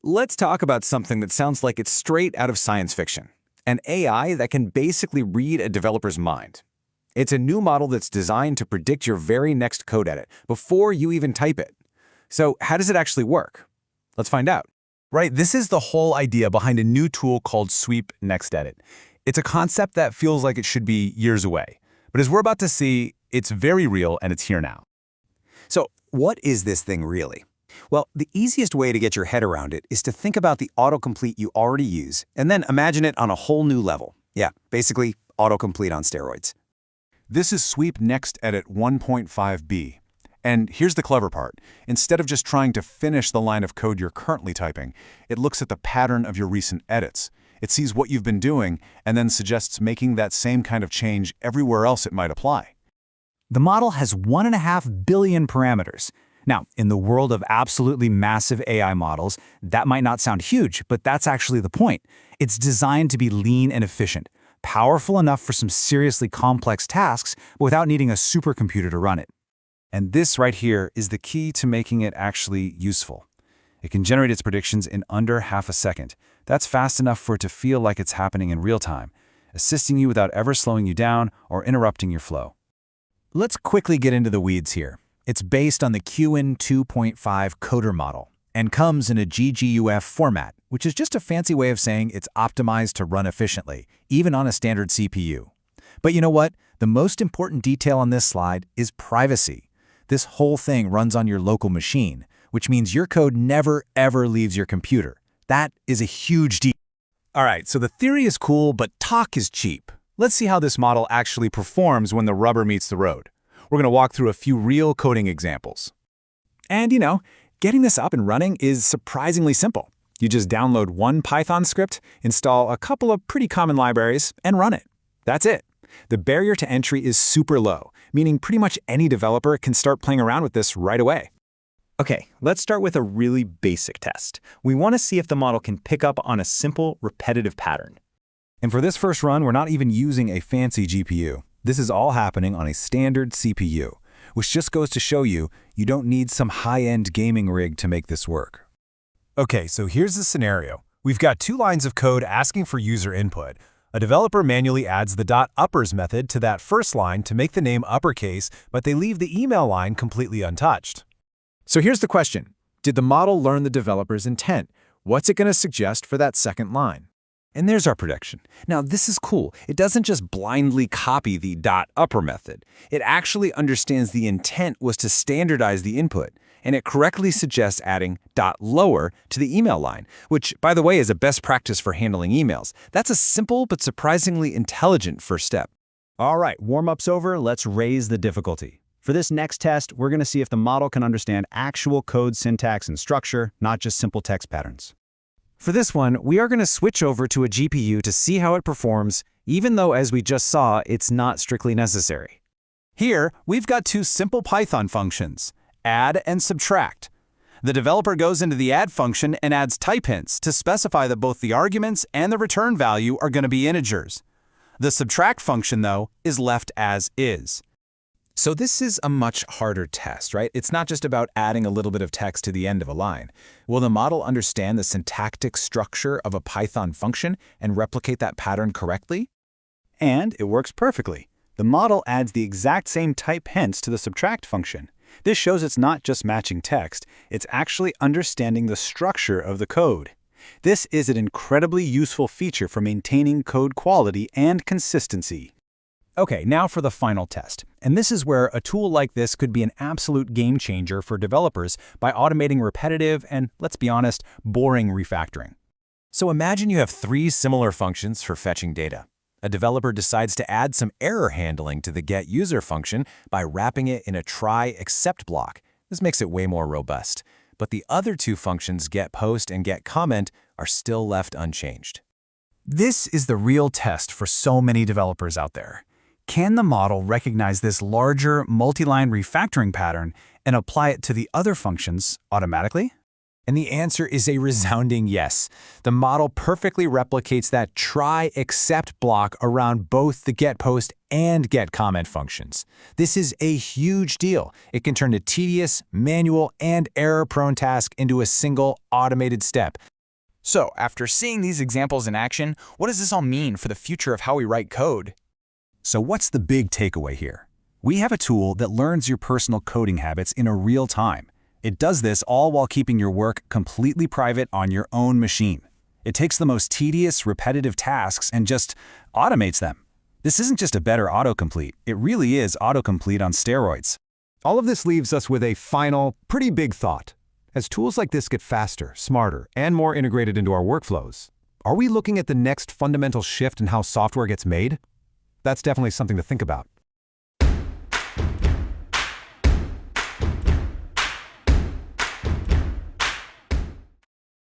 Let's talk about something that sounds like it's straight out of science fiction. An AI that can basically read a developer's mind. It's a new model that's designed to predict your very next code edit before you even type it. So how does it actually work? Let's find out. Right, this is the whole idea behind a new tool called Sweep Next Edit. It's a concept that feels like it should be years away. But as we're about to see, it's very real and it's here now. So what is this thing really? Well, the easiest way to get your head around it is to think about the autocomplete you already use and then imagine it on a whole new level. Yeah, basically autocomplete on steroids. This is Sweep Next Edit 1.5b. And here's the clever part. Instead of just trying to finish the line of code you're currently typing, it looks at the pattern of your recent edits. It sees what you've been doing and then suggests making that same kind of change everywhere else it might apply. The model has 1.5 billion parameters. Now, in the world of absolutely massive AI models, that might not sound huge, but that's actually the point. It's designed to be lean and efficient, powerful enough for some seriously complex tasks without needing a supercomputer to run it. And this right here is the key to making it actually useful. It can generate its predictions in under half a second. That's fast enough for it to feel like it's happening in real time, assisting you without ever slowing you down or interrupting your flow. Let's quickly get into the weeds here. It's based on the QN 2.5 coder model and comes in a GGUF format, which is just a fancy way of saying it's optimized to run efficiently, even on a standard CPU. But you know what? The most important detail on this slide is privacy. This whole thing runs on your local machine, which means your code never, ever leaves your computer. That is a huge deal. All right, so the theory is cool, but talk is cheap. Let's see how this model actually performs when the rubber meets the road. We're going to walk through a few real coding examples. And getting this up and running is surprisingly simple. You just download one Python script, install a couple of pretty common libraries, and run it. That's it. The barrier to entry is super low, meaning pretty much any developer can start playing around with this right away. Okay, let's start with a really basic test. We want to see if the model can pick up on a simple, repetitive pattern. And for this first run, we're not even using a fancy GPU. This is all happening on a standard CPU, which just goes to show you don't need some high-end gaming rig to make this work. Okay, so here's the scenario. We've got two lines of code asking for user input. A developer manually adds the .uppers method to that first line to make the name uppercase, but they leave the email line completely untouched. So here's the question. Did the model learn the developer's intent? What's it going to suggest for that second line? And there's our prediction. Now, this is cool. It doesn't just blindly copy the .upper method. It actually understands the intent was to standardize the input, and it correctly suggests adding .lower to the email line, which, by the way, is a best practice for handling emails. That's a simple but surprisingly intelligent first step. All right, warm-up's over. Let's raise the difficulty. For this next test, we're going to see if the model can understand actual code syntax and structure, not just simple text patterns. For this one, we are going to switch over to a GPU to see how it performs, even though, as we just saw, it's not strictly necessary. Here, we've got two simple Python functions, add and subtract. The developer goes into the add function and adds type hints to specify that both the arguments and the return value are going to be integers. The subtract function, though, is left as is. So this is a much harder test, right? It's not just about adding a little bit of text to the end of a line. Will the model understand the syntactic structure of a Python function and replicate that pattern correctly? And it works perfectly. The model adds the exact same type hints to the subtract function. This shows it's not just matching text, it's actually understanding the structure of the code. This is an incredibly useful feature for maintaining code quality and consistency. Okay, now for the final test. And this is where a tool like this could be an absolute game changer for developers by automating repetitive and, let's be honest, boring refactoring. So imagine you have three similar functions for fetching data. A developer decides to add some error handling to the getUser function by wrapping it in a try-except block. This makes it way more robust. But the other two functions, getPost and getComment, are still left unchanged. This is the real test for so many developers out there. Can the model recognize this larger multi-line refactoring pattern and apply it to the other functions automatically? And the answer is a resounding yes. The model perfectly replicates that try-except block around both the getPost and getComment functions. This is a huge deal. It can turn a tedious, manual, and error-prone task into a single automated step. So, after seeing these examples in action, what does this all mean for the future of how we write code? So what's the big takeaway here? We have a tool that learns your personal coding habits in a real time. It does this all while keeping your work completely private on your own machine. It takes the most tedious, repetitive tasks and just automates them. This isn't just a better autocomplete. It really is autocomplete on steroids. All of this leaves us with a final, pretty big thought. As tools like this get faster, smarter, and more integrated into our workflows, are we looking at the next fundamental shift in how software gets made? That's definitely something to think about.